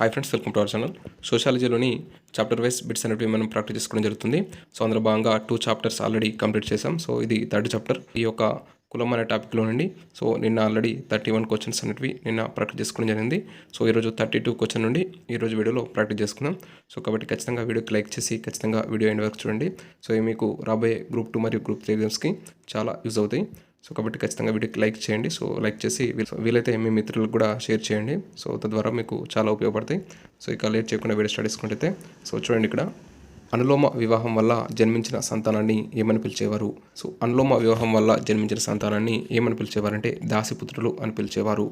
Hi friends, welcome to our channel. సోషాలజీలోని chapter wise bits అనేవి మనం ప్రాక్టీస్ చేసుకోవడం జరుగుతుంది. సో అందులో భాగంగా 2 చాప్టర్స్ ఆల్రెడీ కంప్లీట్ చేసాం. సో ఇది 3rd చాప్టర్. ఈ యొక్క కులం అనే టాపిక్లో నుండి సో నిన్న ఆల్రెడీ 31 క్వశ్చన్స్ అనేవి నిన్న ప్రాక్టీస్ చేసుకోవడం జరిగింది. సో ఈరోజు 32 క్వశ్చన్ నుండి ఈరోజు వీడియోలో ప్రాక్టీస్ చేసుకుందాం. సో కాబట్టి ఖచ్చితంగా వీడియోకి లైక్ చేసి ఖచ్చితంగా వీడియో ఎండ్ వరకు చూడండి. సో ఇవి మీకు రాబోయే గ్రూప్ 2 మరియు గ్రూప్ 3 ఎగ్జామ్స్కి చాలా యూజ్ అవుతాయి. సో కాబట్టి ఖచ్చితంగా వీడియోకి లైక్ చేయండి. సో లైక్ చేసి వీలైతే మీ మిత్రులకు కూడా షేర్ చేయండి. సో తద్వారా మీకు చాలా ఉపయోగపడతాయి. సో ఇక లేట్ చేయకుండా వీడియో స్టార్ట్ చేసుకుంటే సో చూడండి, ఇక్కడ అనులోమ వివాహం వల్ల జన్మించిన సంతానాన్ని ఏమని పిలిచేవారు? సో అనులోమ వివాహం వల్ల జన్మించిన సంతానాన్ని ఏమని పిలిచేవారంటే దాసిపుత్రులు అని పిలిచేవారు.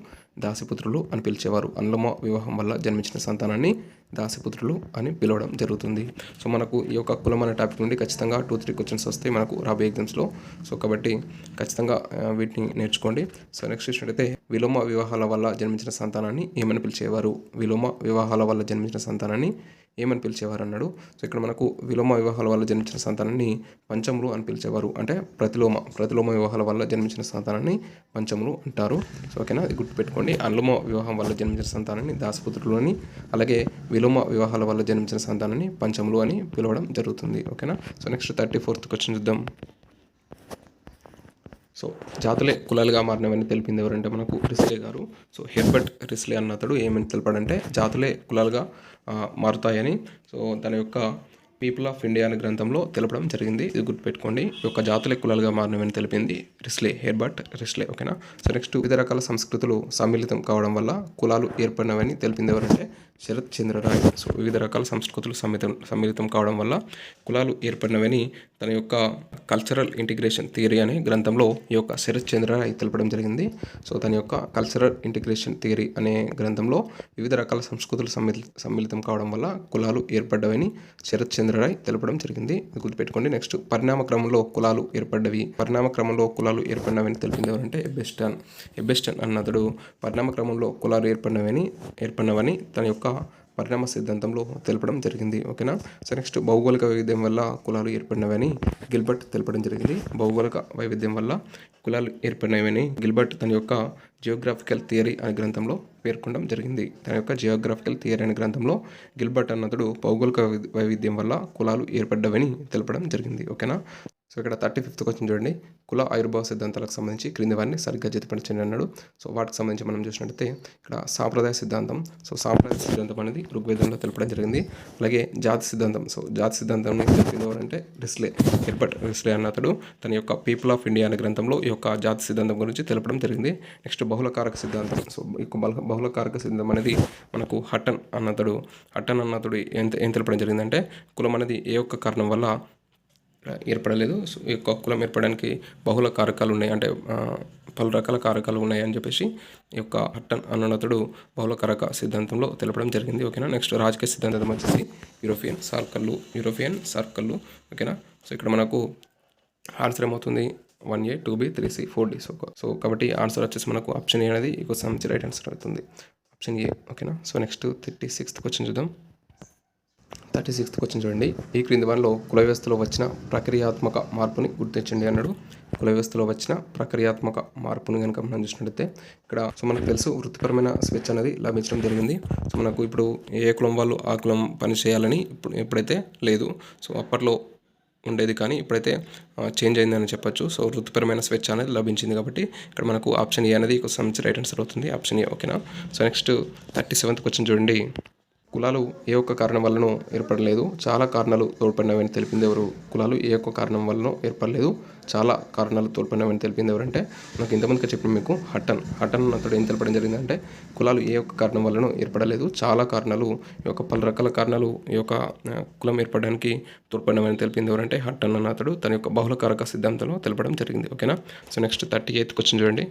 దాసిపుత్రులు అని పిలిచేవారు. అనులోమ వివాహం వల్ల జన్మించిన సంతానాన్ని దాసిపుత్రులు అని పిలవడం జరుగుతుంది. సో మనకు ఈ యొక్క కులం అనే టాపిక్ నుండి ఖచ్చితంగా 2-3 క్వశ్చన్స్ వస్తాయి మనకు రాబోయే ఎగ్జామ్స్లో. సో కాబట్టి ఖచ్చితంగా వీటిని నేర్చుకోండి. సో నెక్స్ట్ చూసినట్టయితే విలోమ వివాహాల వల్ల జన్మించిన సంతానాన్ని ఏమని పిలిచేవారు? విలోమ వివాహాల వల్ల జన్మించిన సంతానాన్ని ఏమని పిలిచేవారు అన్నాడు. సో ఇక్కడ మనకు విలోమ వివాహాల వల్ల జన్మించిన సంతానాన్ని పంచములు అని పిలిచేవారు. అంటే ప్రతిలోమ వివాహాల వల్ల జన్మించిన సంతానాన్ని పంచములు అంటారు. సో ఓకేనా, ఇది గుర్తుపెట్టుకోండి. అనులోమ వివాహం వల్ల జన్మించిన సంతానాన్ని దాసపుత్రులు అని, అలాగే విలోమ వివాహాల వల్ల జన్మించిన సంతానాన్ని పంచములు అని పిలవడం జరుగుతుంది. ఓకేనా. సో నెక్స్ట్ 34th క్వశ్చన్ చూద్దాం. సో జాతులే కులాలుగా మారినవని తెలిపింది ఎవరంటే మనకు రిస్లే గారు. సో హెర్బర్ట్ రిస్లే అన్న అతడు ఏమని తెలిపాడంటే జాతులే కులాలుగా మారుతాయని సో తన యొక్క పీపుల్ ఆఫ్ ఇండియా అనే గ్రంథంలో తెలపడం జరిగింది. ఇది గుర్తుపెట్టుకోండి. ఈ యొక్క జాతులే కులాలుగా మారినవని తెలిపింది రిస్లే, హెర్బర్ట్ రిస్లే. ఓకేనా. సో నెక్స్ట్ వివిధ రకాల సంస్కృతులు సమ్మిళితం కావడం వల్ల కులాలు ఏర్పడినవని తెలిపింది ఎవరంటే శరత్ చంద్ర రాయ్. సో వివిధ రకాల సంస్కృతులు సమ్మిళితం కావడం వల్ల కులాలు ఏర్పడినవని తన యొక్క కల్చరల్ ఇంటిగ్రేషన్ థియరీ అనే గ్రంథంలో ఈ యొక్క శరత్ చంద్ర రాయ్ తెలపడం జరిగింది. సో తన యొక్క కల్చరల్ ఇంటిగ్రేషన్ థియరీ అనే గ్రంథంలో వివిధ రకాల సంస్కృతులు సమ్మిళితం కావడం వల్ల కులాలు ఏర్పడ్డవని శరత్ చంద్ర రాయ్ తెలపడం జరిగింది. గుర్తుపెట్టుకోండి. నెక్స్ట్ పరిణామ క్రమంలో కులాలు ఏర్పడినవని తెలిపింది ఎవరంటే ఎబ్బెస్టన్ అన్నతడు పరిణామ క్రమంలో కులాలు ఏర్పడినవని తన యొక్క పరిణామ సిద్ధాంతంలో తెలపడం జరిగింది. ఓకేనా. సో నెక్స్ట్ భౌగోళిక వైవిధ్యం వల్ల కులాలు ఏర్పడినవని గిల్బర్ట్ తెలపడం జరిగింది. భౌగోళిక వైవిధ్యం వల్ల కులాలు ఏర్పడినవని గిల్బర్ట్ తన యొక్క జియోగ్రాఫికల్ థియరీ అనే గ్రంథంలో పేర్కొనడం జరిగింది. తన యొక్క జియోగ్రాఫికల్ థియరీ అనే గ్రంథంలో గిల్బర్ట్ అన్నతడు భౌగోళిక వైవిధ్యం వల్ల కులాలు ఏర్పడ్డవని తెలపడం జరిగింది. ఓకేనా. సో ఇక్కడ 35th క్వశ్చన్ చూడండి. కుల ఆయుర్భావ సిద్ధాంతాలకు సంబంధించి క్రింది వారిని సరిగ్గా జతపరచండి అన్నాడు. సో వాటికి సంబంధించి మనం చూసినట్టయితే ఇక్కడ సాంప్రదాయ సిద్ధాంతం. సో సాంప్రదాయ సిద్ధాంతం అనేది ఋగ్వేదంలో తెలపడం జరిగింది. అలాగే జాతి సిద్ధాంతం. సో జాతి సిద్ధాంతం తెలిపింది ఎవరంటే హెర్బర్ట్ రిస్లే అన్నతడు తన యొక్క పీపుల్ ఆఫ్ ఇండియా అనే గ్రంథంలో ఈ యొక్క జాతి సిద్ధాంతం గురించి తెలపడం జరిగింది. నెక్స్ట్ బహుళకారక సిద్ధాంతం. సో ఈ బహుళకారక సిద్ధాంతం అనేది మనకు హట్టన్ అన్నతడు ఏం తెలపడం జరిగిందంటే కులం అనేది ఏ ఒక్క కారణం వల్ల ఏర్పడలేదు. సో ఈ యొక్క కులం ఏర్పడడానికి బహుళ కారకాలు ఉన్నాయి, అంటే పలు రకాల కారకాలు ఉన్నాయి అని చెప్పేసి ఈ యొక్క హట్టన్ అన్నతడు బహుళ కారక సిద్ధాంతంలో తెలపడం జరిగింది. ఓకేనా. నెక్స్ట్ రాజకీయ సిద్ధాంతం వచ్చేసి యూరోపియన్ సర్కిళ్ళు. ఓకేనా. సో ఇక్కడ మనకు ఆన్సర్ ఏమవుతుంది 1A 2B 3C 4D. So కాబట్టి ఆన్సర్ వచ్చేసి మనకు ఆప్షన్ ఏ అనేది ఈ క్వశ్చన్ నుంచి రైట్ ఆన్సర్ అవుతుంది, ఆప్షన్ ఏ. ఓకేనా. సో నెక్స్ట్ 36th క్వశ్చన్ చూద్దాం. 36th క్వశ్చన్ చూడండి. ఈ క్రింది వారిలో కుల వ్యవస్థలో వచ్చిన ప్రక్రియాత్మక మార్పుని గుర్తించండి అన్నాడు. కుల వ్యవస్థలో వచ్చిన ప్రక్రియాత్మక మార్పుని కనుక మనం చూసినట్టయితే ఇక్కడ సో మనకు తెలుసు వృత్తిపరమైన స్వేచ్ఛ అనేది లభించడం జరిగింది. సో మనకు ఇప్పుడు ఏ కులం వాళ్ళు ఆ కులం పని చేయాలని ఎప్పుడైతే లేదు. సో అప్పట్లో ఉండేది, కానీ ఇప్పుడైతే చేంజ్ అయిందని చెప్పొచ్చు. సో వృత్తిపరమైన స్వేచ్ఛ అనేది లభించింది కాబట్టి ఇక్కడ మనకు ఆప్షన్ ఏ అనేది సంబంధించి రైట్ ఆన్సర్ అవుతుంది, ఆప్షన్ ఏ. ఓకేనా. సో నెక్స్ట్ 37th క్వశ్చన్ చూడండి. కులాలు ఏ ఒక్క కారణం వల్లనో ఏర్పడలేదు, చాలా కారణాలు తోడ్పడినవని తెలిపింది ఎవరు? కులాలు ఏ ఒక్క కారణం వల్లనో ఏర్పడలేదు, చాలా కారణాలు తోడ్పడినవని తెలిపింది ఎవరంటే మనకు ఇంతమందిగా చెప్పిన మీకు హట్టన్ అతడు ఏం తెలపడం జరిగిందంటే కులాలు ఏ ఒక్క కారణం వల్లనో ఏర్పడలేదు, చాలా కారణాలు ఈ యొక్క పలు రకాల కారణాలు ఈ యొక్క కులం ఏర్పడడానికి తోడ్పడినవని తెలిపింది ఎవరంటే హట్టన్ అన్న అతడు తన యొక్క బహుళకారక సిద్ధాంతంలో తెలపడం జరిగింది. ఓకేనా. సో నెక్స్ట్ 38th క్వశ్చన్ చూడండి.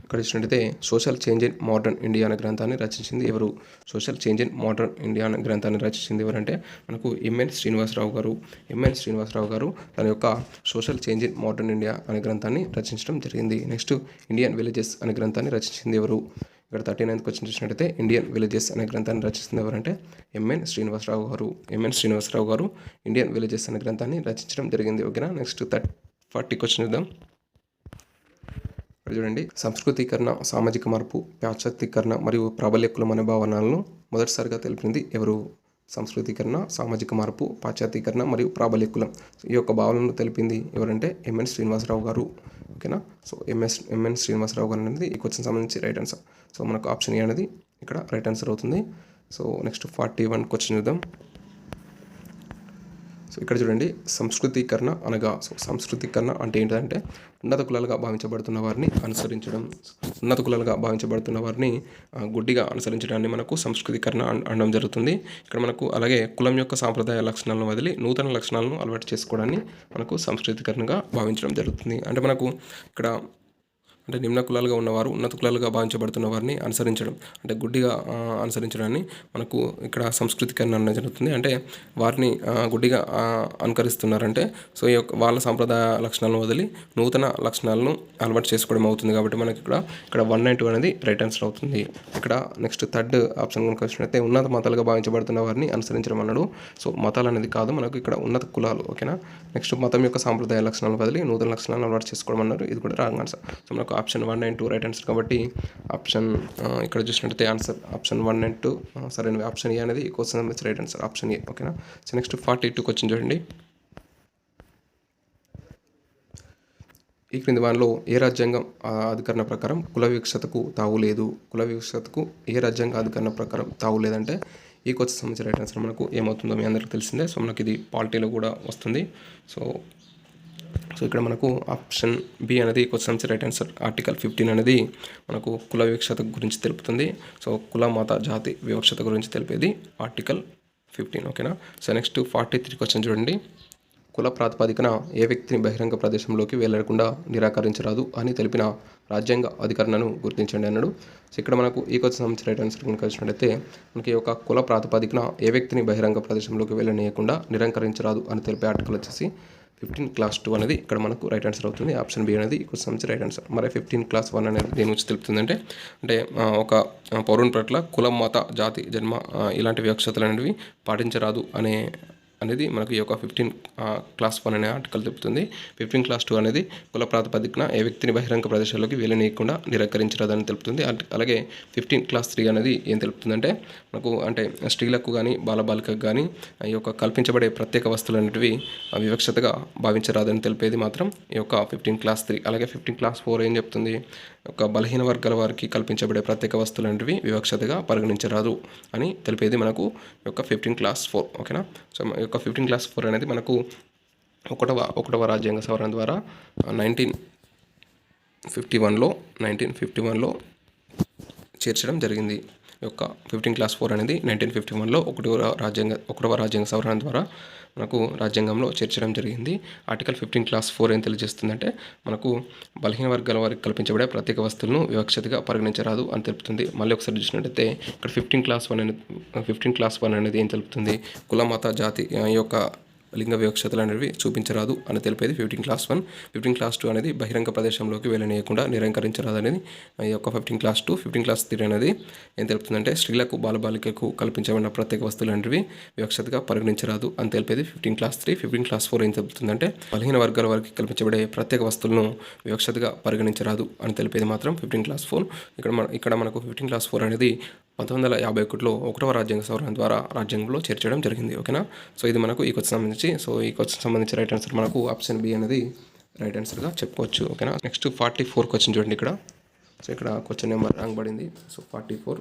ఇక్కడ చూసినట్టయితే social change in modern India అనే గ్రంథాన్ని రచించింది ఎవరు? Social change in modern India అనే గ్రంథాన్ని రచించింది ఎవరంటే మనకు ఎంఎన్ శ్రీనివాసరావు గారు తన యొక్క social change in modern India అనే గ్రంథాన్ని రచించడం జరిగింది. నెక్స్ట్ ఇండియన్ విలేజెస్ అనే గ్రంథాన్ని రచించింది ఎవరు? ఇక్కడ 39th క్వశ్చన్ చూసినట్టయితే ఇండియన్ విలేజెస్ అనే గ్రంథాన్ని రచిస్తుంది ఎవరంటే ఎంఎన్ శ్రీనివాసరావు గారు ఇండియన్ విలేజెస్ అనే గ్రంథాన్ని రచించడం జరిగింది. ఓకేనా. నెక్స్ట్ 40 క్వశ్చన్ చూద్దాం. ఇక్కడ చూడండి, సంస్కృతీకరణ, సామాజిక మార్పు, పాశ్చాత్యీకరణ మరియు ప్రాబల్య కులం అనే భావనలను మొదటిసారిగా తెలిపింది ఎవరు? సంస్కృతీకరణ, సామాజిక మార్పు, పాశ్చాత్యీకరణ మరియు ప్రాబల్య కులం ఈ యొక్క భావనలను తెలిపింది ఎవరంటే ఎంఎన్ శ్రీనివాసరావు గారు. ఓకేనా. సో ఎంఎన్ శ్రీనివాసరావు గారు అనేది ఈ క్వశ్చన్ సంబంధించి రైట్ ఆన్సర్. సో మనకు ఆప్షన్ ఏ అనేది ఇక్కడ రైట్ ఆన్సర్ అవుతుంది. సో నెక్స్ట్ 41 క్వశ్చన్ చూద్దాం. సో ఇక్కడ చూడండి, సంస్కృతీకరణ అనగా, సో సంస్కృతీకరణ అంటే ఏంటంటే ఉన్నత కులాలుగా భావించబడుతున్న వారిని అనుసరించడం, ఉన్నత కులాలుగా భావించబడుతున్న వారిని గుడ్డిగా అనుసరించడాన్ని మనకు సంస్కృతీకరణ అనడం జరుగుతుంది. ఇక్కడ మనకు అలాగే కులం యొక్క సాంప్రదాయ లక్షణాలను వదిలి నూతన లక్షణాలను అలవాటు చేసుకోవడాన్ని మనకు సంస్కృతీకరణగా భావించడం జరుగుతుంది. అంటే మనకు ఇక్కడ అంటే నిమ్న కులాలుగా ఉన్నవారు ఉన్నత కులాలుగా భావించబడుతున్న వారిని అనుసరించడం, అంటే గుడ్డిగా అనుసరించడాన్ని మనకు ఇక్కడ సంస్కృతికరణ అనేది జరుగుతుంది. అంటే వారిని గుడ్డిగా అనుకరిస్తున్నారంటే సో ఈ యొక్క వాళ్ళ సాంప్రదాయ లక్షణాలను వదిలి నూతన లక్షణాలను అలవాటు చేసుకోవడం అవుతుంది. కాబట్టి మనకి ఇక్కడ 192 అనేది రైట్ ఆన్సర్ అవుతుంది. ఇక్కడ నెక్స్ట్ థర్డ్ ఆప్షన్ కనుక వచ్చినట్లయితే ఉన్నత మతాలుగా భావించబడుతున్న వారిని అనుసరించడం అన్నాడు. సో మతాలు అనేది కాదు, మనకు ఇక్కడ ఉన్నత కులాలు. ఓకేనా. నెక్స్ట్ మతం యొక్క సాంప్రదాయ లక్షణాలను వదిలి నూతన లక్షణాలను అలవాటు చేసుకోవడం అన్నారు. ఇది కూడా రాంగ్ ఆన్సర్. సో మనకు ఆప్షన్ 192 రైట్ ఆన్సర్. కాబట్టి ఆప్షన్ ఇక్కడ చూసినట్టయితే ఆన్సర్ ఆప్షన్ 192 సరైన. ఆప్షన్ ఏ అనేది ఈ క్వశ్చన్ సంబంధించి రైట్ ఆన్సర్ ఆప్షన్ ఏ. ఓకేనా. సో నెక్స్ట్ 42 క్వశ్చన్ చూడండి. ఈ క్రింది వానిలో ఏ రాజ్యాంగం అధికరణ ప్రకారం కుల వివక్షతకు తావు లేదు? కుల వివక్షతకు ఏ రాజ్యాంగ అధికరణ ప్రకారం తావు లేదంటే ఈ క్వశ్చన్ సంబంధించి రైట్ ఆన్సర్ మనకు ఏమవుతుందో మీ అందరికీ తెలిసిందే. సో మనకి ఇది పాలిటీలో కూడా వస్తుంది. సో ఇక్కడ మనకు ఆప్షన్ బి అనేది question answer right answer. Article 15 అనేది మనకు కుల వివక్షత గురించి తెలుపుతుంది. సో కుల మత జాతి వివక్షత గురించి తెలిపేది ఆర్టికల్ 15. ఓకేనా. సో నెక్స్ట్ 43 క్వశ్చన్ చూడండి. కుల ప్రాతిపదికన ఏ వ్యక్తిని బహిరంగ ప్రదేశంలోకి వెళ్లకుండా నిరాకరించరాదు అని తెలిపిన రాజ్యాంగ అధికరణను గుర్తించండి అన్నాడు. సో ఇక్కడ మనకు ఈ క్వశ్చన్ సంబంధించి రైట్ ఆన్సర్ కనుక వచ్చినట్లయితే మనకి ఒక కుల ప్రాతిపదికన ఏ వ్యక్తిని బహిరంగ ప్రదేశంలోకి వెళ్ళనీయకుండా నిరాకరించరాదు అని తెలిపే ఆర్టికల్ వచ్చేసి 15 క్లాస్ 2 అనేది ఇక్కడ మనకు రైట్ ఆన్సర్ అవుతుంది. ఆప్షన్ బి అనేది క్వశ్చన్ సంబంధించి రైట్ ఆన్సర్. మరి 15 క్లాస్ 1 అనేది దేని నుంచి తెలుపుతుందంటే ఒక పౌరుని పట్ల కులం, మత, జాతి, జన్మ ఇలాంటి వివక్షతలు అనేవి పాటించరాదు అనేది మనకి ఈ యొక్క 15 క్లాస్ 1 అనే ఆర్టికల్ చెప్తుంది. 15 క్లాస్ 2 అనేది కుల ప్రాతిపదికన ఏ వ్యక్తిని బహిరంగ ప్రదేశాల్లోకి వెళ్ళనీయకుండా నిరాకరించరాదని తెలుపుతుంది. అలాగే 15 క్లాస్ 3 అనేది ఏం తెలుపుతుందంటే మనకు అంటే స్త్రీలకు కానీ బాలబాలికకు కానీ ఈ యొక్క కల్పించబడే ప్రత్యేక వస్తువులు అనేటివి వివక్షతగా భావించరాదని తెలిపేది మాత్రం ఈ యొక్క 15 క్లాస్ 3. అలాగే 15 క్లాస్ 4 ఏం చెప్తుంది? ఒక బలహీన వర్గాల వారికి కల్పించబడే ప్రత్యేక వస్తువులు అనేటివి వివక్షతగా పరిగణించరాదు అని తెలిపేది మనకు ఈ యొక్క 15 క్లాస్ 4. ఓకేనా. సో ఈ యొక్క 15 క్లాస్ 4 అనేది మనకు ఒకటవ రాజ్యాంగ సవరణ ద్వారా 1951లో చేర్చడం జరిగింది. ఈ యొక్క 15 క్లాస్ 4 అనేది 1951లో ఒకటవ రాజ్యాంగ సవరణ ద్వారా మనకు రాజ్యాంగంలో చేర్చడం జరిగింది. ఆర్టికల్ 15 క్లాస్ 4 ఏం తెలియజేస్తుందంటే మనకు బలహీన వర్గాల వారికి కల్పించబడే ప్రత్యేక వస్తువులను వివక్షతగా పరిగణించరాదు అని తెలుపుతుంది. మళ్ళీ ఒకసారి చూసినట్టయితే ఇక్కడ 15 క్లాస్ 1 అనేది ఏం తెలుపుతుంది? కుల, మత, జాతి ఈ యొక్క లింగ వివక్షతలు అనేవి చూపించరాదు అని తెలిపేది 15 క్లాస్ 1. 15 క్లాస్ 2 అనేది బహిరంగ ప్రదేశంలోకి వెళ్ళనీయకుండా నిరాకరించరాదు అనేది ఈ యొక్క 15 క్లాస్ 2. 15 క్లాస్ 3 అనేది ఏం తెలుపుతుందంటే స్త్రీలకు, బాలబాలికలకు కల్పించబడిన ప్రత్యేక వస్తువులు అనేవి వివక్షతగా పరిగణించరాదు అని తెలిపేది 15 క్లాస్ 3. 15 క్లాస్ 4 ఏం తెలుపుతుందంటే బలహీన వర్గాల వారికి కల్పించబడే ప్రత్యేక వస్తువులను వివక్షతగా పరిగణించరాదు అని తెలిపేది మాత్రం 15 క్లాస్ 4. ఇక్కడ మనకు 15 క్లాస్ 4 అనేది 1951లో ఒకటవ రాజ్యాంగ సవరణ ద్వారా రాజ్యాంగంలో చేర్చడం జరిగింది. ఓకేనా. సో ఇది మనకు ఈ క్వశ్చన్ సంబంధించి రైట్ ఆన్సర్ మనకు ఆప్షన్ బి అనేది రైట్ ఆన్సర్గా చెప్పుకోవచ్చు. ఓకేనా. నెక్స్ట్ 44 క్వశ్చన్ చూడండి. సో ఇక్కడ క్వశ్చన్ నెంబర్ రాంగ్ పడింది. సో 44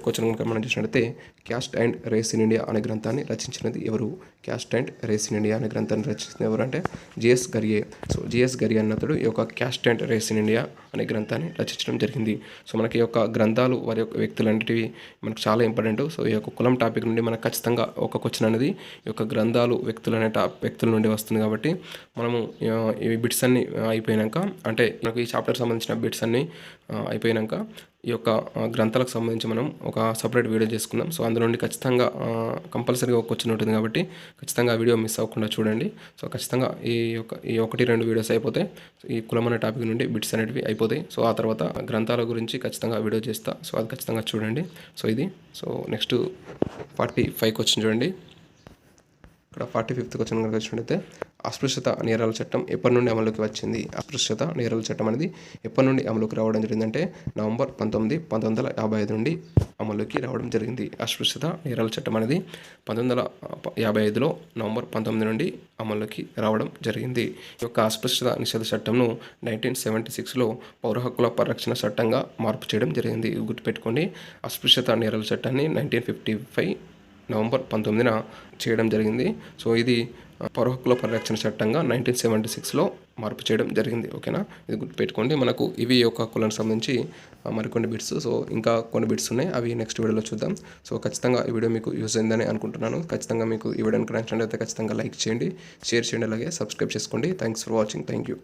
క్వశ్చన్ కనుక మనం చూసినట్లయితే caste and race in India అనే గ్రంథాన్ని రచించినది ఎవరు? Caste and race in India అనే గ్రంథాన్ని రచించినది ఎవరు అంటే జిఎస్ గరియే. సో జిఎస్ గరియే అన్నతడు ఈ యొక్క caste and race in India అనే గ్రంథాన్ని రచించడం జరిగింది. సో మనకి ఈ యొక్క గ్రంథాలు వారి యొక్క వ్యక్తులన్నిటివి మనకు చాలా ఇంపార్టెంట్. సో ఈ యొక్క కులం టాపిక్ నుండి మనకు ఖచ్చితంగా ఒక క్వశ్చన్ అనేది ఈ యొక్క గ్రంథాలు వ్యక్తుల నుండి వస్తుంది. కాబట్టి మనము ఈ బిట్స్ అన్ని అయిపోయినాక అంటే మనకు ఈ చాప్టర్ సంబంధించిన బిట్స్ అన్ని అయిపోయినాక ఈ యొక్క గ్రంథాలకు సంబంధించి మనం ఒక సపరేట్ వీడియో చేసుకుందాం. సో అందులో నుండి ఖచ్చితంగా కంపల్సరీగా ఒక క్వశ్చన్ ఉంటుంది కాబట్టి ఖచ్చితంగా ఆ వీడియో మిస్ అవ్వకుండా చూడండి. సో ఖచ్చితంగా ఈ 1-2 వీడియోస్ అయిపోతే ఈ కులం అనే టాపిక్ నుండి బిట్స్ అనేటివి అయిపోతాయి. సో ఆ తర్వాత గ్రంథాల గురించి ఖచ్చితంగా వీడియో చేస్తా. సో అది ఖచ్చితంగా చూడండి. సో ఇది నెక్స్ట్ 45 క్వశ్చన్ చూడండి. ఇక్కడ 45th క్వశ్చన్ కనుక వచ్చినట్టయితే అస్పృశ్యత నేరాల చట్టం ఎప్పటి నుండి అమలుకి వచ్చింది? అస్పృశ్యత నేరాల చట్టం అనేది ఎప్పటి నుండి అమలుకి రావడం జరిగిందంటే నవంబర్ 19, 1955 నుండి అమలుకి రావడం జరిగింది. అస్పృశ్యత నేరాల చట్టం అనేది 1955లో నవంబర్ 19 నుండి అమలుకి రావడం జరిగింది. ఈ యొక్క అస్పృశ్యత నిషేధ చట్టంను 1976లో పౌర హక్కుల పరిరక్షణ చట్టంగా మార్పు చేయడం జరిగింది. గుర్తుపెట్టుకోండి, అస్పృశ్యత నేరాల చట్టాన్ని 1955 నవంబర్ 19న చేయడం జరిగింది. సో ఇది పౌర హక్కుల పరిరక్షణ చట్టంగా 1976లో మార్పు చేయడం జరిగింది. ఓకేనా, ఇది గుర్తుపెట్టుకోండి. మనకు ఇవి ఒక కులానికి సంబంధించి మరికొన్ని బిట్స్. సో ఇంకా కొన్ని బిట్స్ ఉన్నాయి, అవి నెక్స్ట్ వీడియోలో చూద్దాం. సో ఖచ్చితంగా ఈ వీడియో మీకు యూజ్ అయిందని అనుకుంటున్నాను. ఖచ్చితంగా మీకు ఈ వీడియోని నచ్చినట్లయితే ఖచ్చితంగా లైక్ చేయండి, షేర్ చేయండి, అలాగే సబ్స్క్రైబ్ చేసుకోండి. Thanks for watching. Thank you.